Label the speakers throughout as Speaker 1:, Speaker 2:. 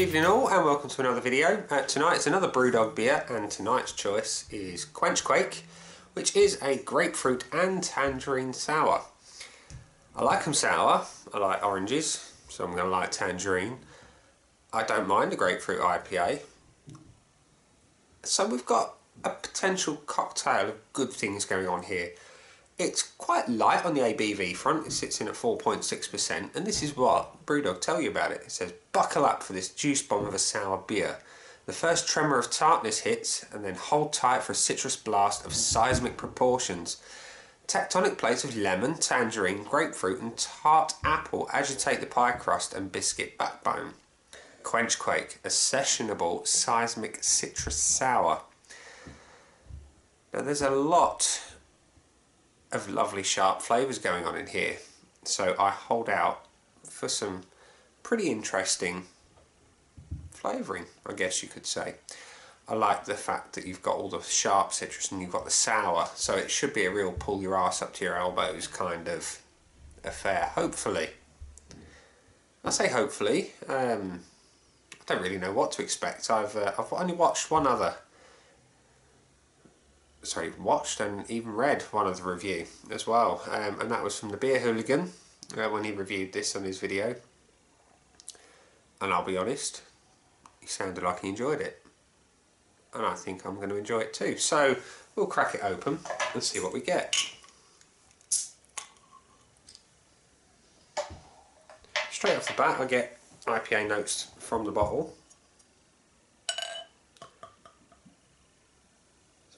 Speaker 1: Evening all and welcome to another video. Tonight it's another Brewdog beer and tonight's choice is Quench Quake, which is a grapefruit and tangerine sour. I like them sour, I like oranges, so I'm going to like tangerine. I don't mind a grapefruit IPA. So we've got a potential cocktail of good things going on here. It's quite light on the ABV front, it sits in at 4.6%, and this is what Brewdog tell you about it. It says, buckle up for this juice bomb of a sour beer. The first tremor of tartness hits, and then hold tight for a citrus blast of seismic proportions. Tectonic plates of lemon, tangerine, grapefruit and tart apple agitate the pie crust and biscuit backbone. Quench Quake, a sessionable seismic citrus sour. Now there's a lot of lovely sharp flavours going on in here, so I hold out for some pretty interesting flavouring, I guess you could say. I like the fact that you've got all the sharp citrus and you've got the sour, so it should be a real pull your arse up to your elbows kind of affair, hopefully. I say hopefully, I don't really know what to expect. I've only watched watched and even read one other review as well, and that was from the Beer Hooligan when he reviewed this on his video, and I'll be honest, he sounded like he enjoyed it, and I think I'm going to enjoy it too. So we'll crack it open and see what we get. Straight off the bat I get IPA notes from the bottle.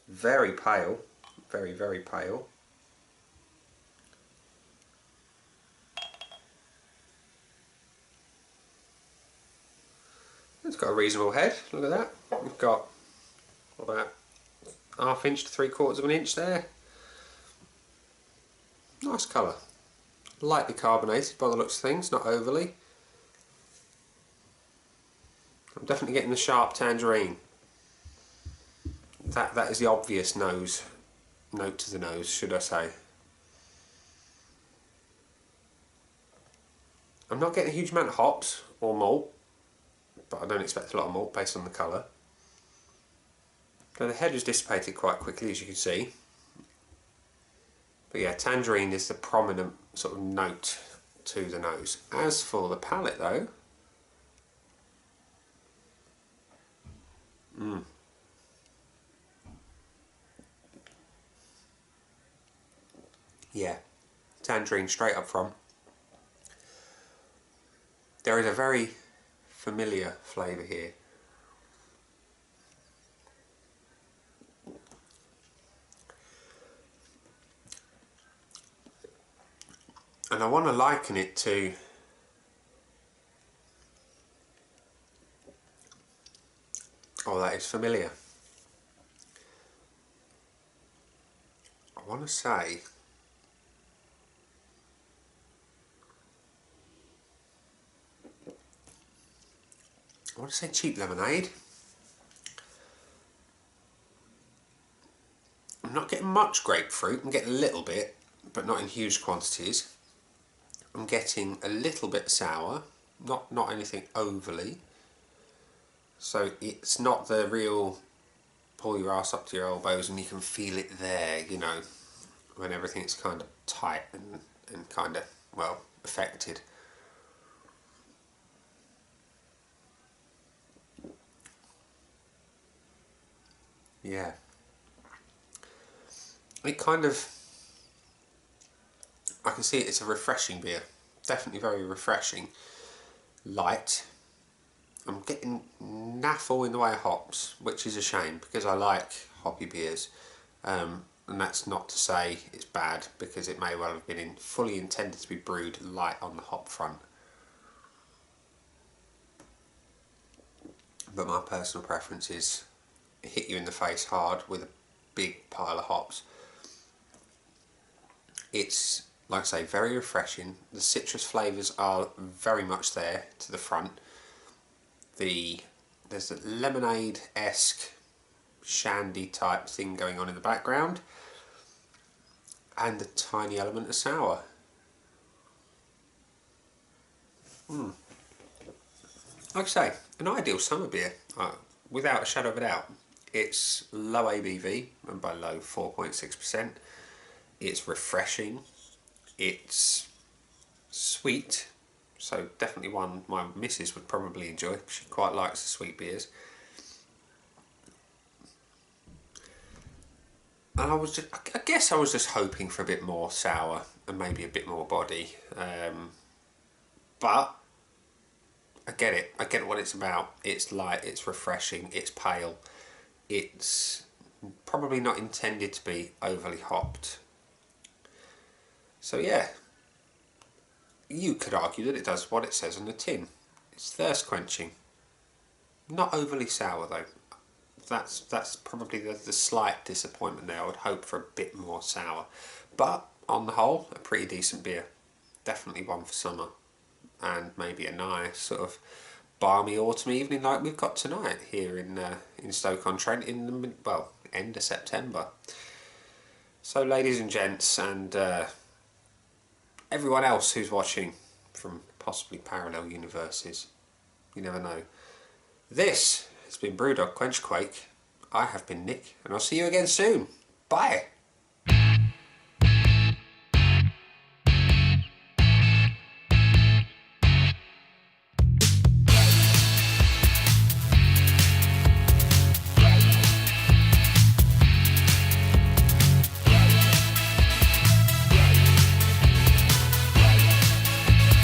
Speaker 1: Very pale, very pale. It's got a reasonable head, look at that. We've got about ½ inch to 3/4 of an inch there. Nice colour. Lightly carbonated by the looks of things, not overly. I'm definitely getting the sharp tangerine. That is the obvious note to the nose, should I say. I'm not getting a huge amount of hops or malt, but I don't expect a lot of malt based on the colour. Now the head is dissipated quite quickly, as you can see. But yeah, tangerine is the prominent sort of note to the nose. As for the palate though, yeah, tangerine straight up front. There is a very familiar flavour here. And I want to liken it to that is familiar. I want to say cheap lemonade. I'm not getting much grapefruit, I'm getting a little bit, but not in huge quantities. I'm getting a little bit sour, not anything overly. So it's not the real pull your ass up to your elbows and you can feel it there, you know, when everything's kind of tight and kind of, well, affected. Yeah. It kind of, I can see it's a refreshing beer. Definitely very refreshing. Light. I'm getting naffle in the way of hops, which is a shame because I like hoppy beers. And that's not to say it's bad, because it may well have been fully intended to be brewed light on the hop front. But my personal preference is hit you in the face hard with a big pile of hops. It's, like I say, very refreshing. The citrus flavours are very much there to the front. There's a lemonade-esque shandy type thing going on in the background, and a tiny element of sour. like I say, an ideal summer beer, without a shadow of a doubt. It's low ABV, and by low 4.6%. It's refreshing. It's sweet, so definitely one my missus would probably enjoy. She quite likes the sweet beers. And I guess I was just hoping for a bit more sour and maybe a bit more body. But I get it. I get what it's about. It's light, it's refreshing, it's pale. It's probably not intended to be overly hopped. So yeah, you could argue that it does what it says on the tin. It's thirst quenching. Not overly sour though. That's probably the slight disappointment there. I would hope for a bit more sour. But on the whole, a pretty decent beer. Definitely one for summer. And maybe a nice sort of balmy autumn evening like we've got tonight here in Stoke-on-Trent in the, well, end of September. So ladies and gents, and everyone else who's watching from possibly parallel universes, you never know. This has been Brewdog QuenchQuake. I have been Nick, and I'll see you again soon. Bye!